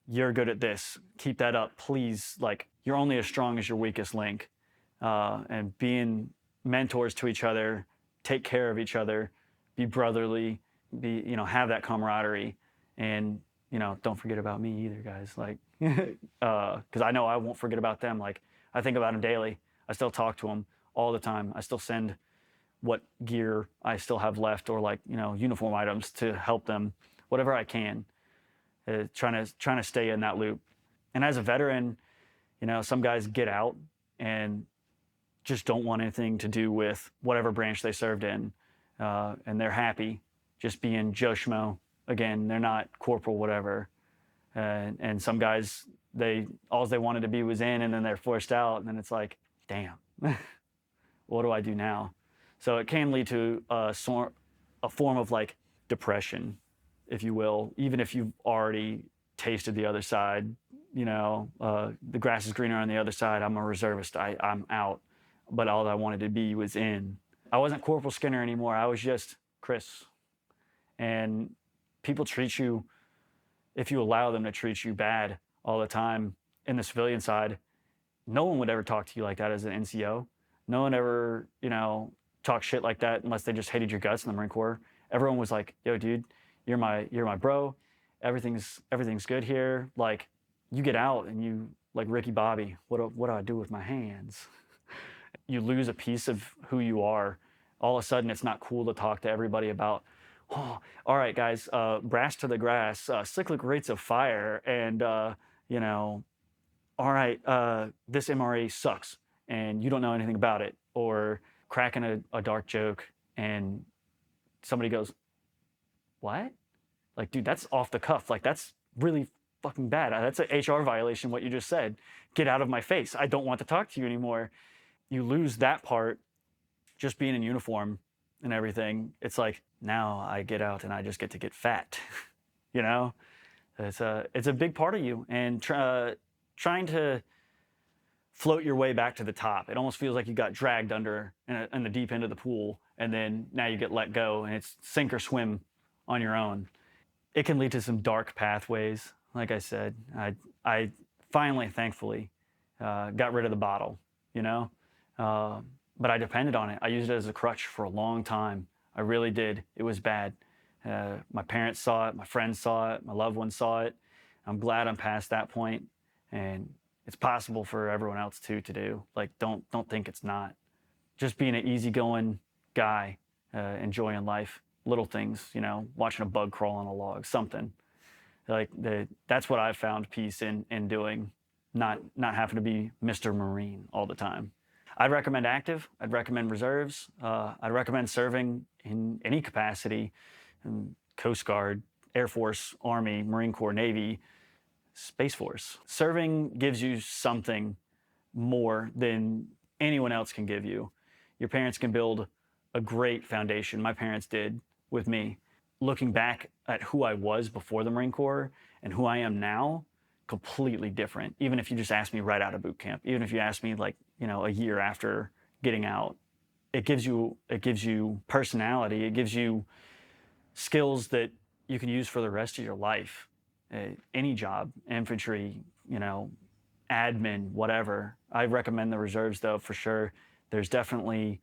you're good at this. Keep that up, please. Like, you're only as strong as your weakest link. And being mentors to each other, take care of each other, be brotherly, have that camaraderie, and don't forget about me either, guys. Like, because I know I won't forget about them. Like, I think about them daily. I still talk to them all the time. I still send what gear I still have left, or like uniform items to help them, whatever I can. Trying to stay in that loop. And as a veteran, some guys get out and just don't want anything to do with whatever branch they served in, and they're happy just being Joe Schmo. Again, they're not corporal, whatever. And some guys, all they wanted to be was in, and then they're forced out, and then it's like, damn, what do I do now? So it can lead to a form of like depression, if you will, even if you've already tasted the other side. The grass is greener on the other side. I'm a reservist. I'm out. But all I wanted to be was in. I wasn't Corporal Skinner anymore. I was just Chris. And people treat you, if you allow them to treat you bad all the time in the civilian side. No one would ever talk to you like that as an NCO. No one ever, talk shit like that unless they just hated your guts in the Marine Corps. Everyone was like, yo, dude, you're my bro. Everything's good here. Like, you get out and you, like Ricky Bobby, what do I do with my hands? You lose a piece of who you are. All of a sudden, it's not cool to talk to everybody about, oh, all right, guys, brass to the grass, cyclic rates of fire, and, you know, all right, this MRA sucks, and you don't know anything about it. Or cracking a dark joke, and somebody goes, what? Like, dude, that's off the cuff. Like, that's really fucking bad. That's an HR violation, what you just said. Get out of my face. I don't want to talk to you anymore. You lose that part, just being in uniform and everything. It's like, now I get out and I just get to get fat, you know? It's a big part of you. And trying to float your way back to the top. It almost feels like you got dragged under in the deep end of the pool, and then now you get let go, and it's sink or swim on your own. It can lead to some dark pathways. Like I said, I finally, thankfully, got rid of the bottle, you know? But I depended on it. I used it as a crutch for a long time. I really did. It was bad. My parents saw it, my friends saw it, my loved ones saw it. I'm glad I'm past that point, and it's possible for everyone else too to do. Like, don't think it's not. Just being an easygoing guy, enjoying life, little things, you know, watching a bug crawl on a log, something. Like, that's what I've found peace in doing, not having to be Mr. Marine all the time. I'd recommend active. I'd recommend reserves. I'd recommend serving in any capacity, Coast Guard, Air Force, Army, Marine Corps, Navy, Space Force. Serving gives you something more than anyone else can give you. Your parents can build a great foundation. My parents did with me. Looking back at who I was before the Marine Corps and who I am now, completely different. Even if you just ask me right out of boot camp, even if you ask me, like, you know, a year after getting out, it gives you personality. It gives you skills that you can use for the rest of your life. Any job, infantry, you know, admin, whatever. I recommend the reserves, though, for sure. There's definitely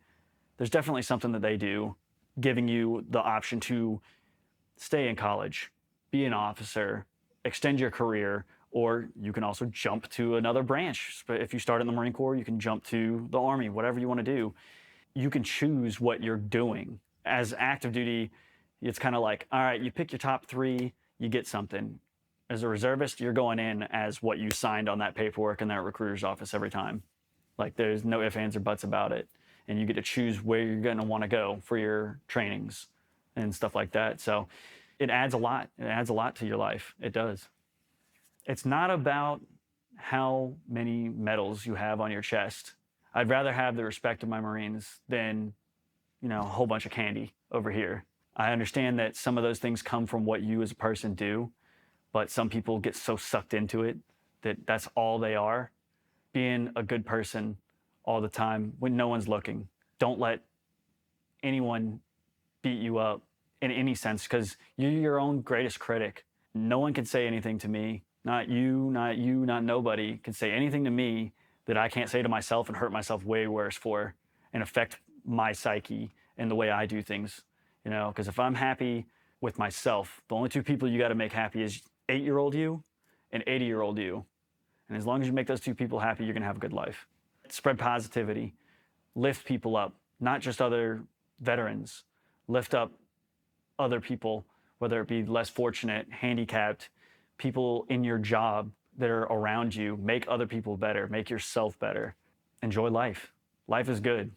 something that they do, giving you the option to stay in college, be an officer, extend your career, or you can also jump to another branch. If you start in the Marine Corps, you can jump to the Army, whatever you want to do. You can choose what you're doing. As active duty, it's kind of like, all right, you pick your top 3, you get something. As a reservist, you're going in as what you signed on that paperwork in that recruiter's office every time. Like, there's no ifs, ands, or buts about it. And you get to choose where you're going to want to go for your trainings and stuff like that. So it adds a lot. It adds a lot to your life. It does. It's not about how many medals you have on your chest. I'd rather have the respect of my Marines than, you know, a whole bunch of candy over here. I understand that some of those things come from what you as a person do, but some people get so sucked into it that that's all they are. Being a good person all the time when no one's looking. Don't let anyone beat you up in any sense, because you're your own greatest critic. No one can say anything to me, not you, not nobody can say anything to me that I can't say to myself and hurt myself way worse for and affect my psyche and the way I do things. You know, because if I'm happy with myself, the only 2 people you got to make happy is 8-year-old you and 80-year-old you. And as long as you make those 2 people happy, you're going to have a good life. Spread positivity. Lift people up, not just other veterans. Lift up other people, whether it be less fortunate, handicapped, people in your job that are around you. Make other people better. Make yourself better. Enjoy life. Life is good.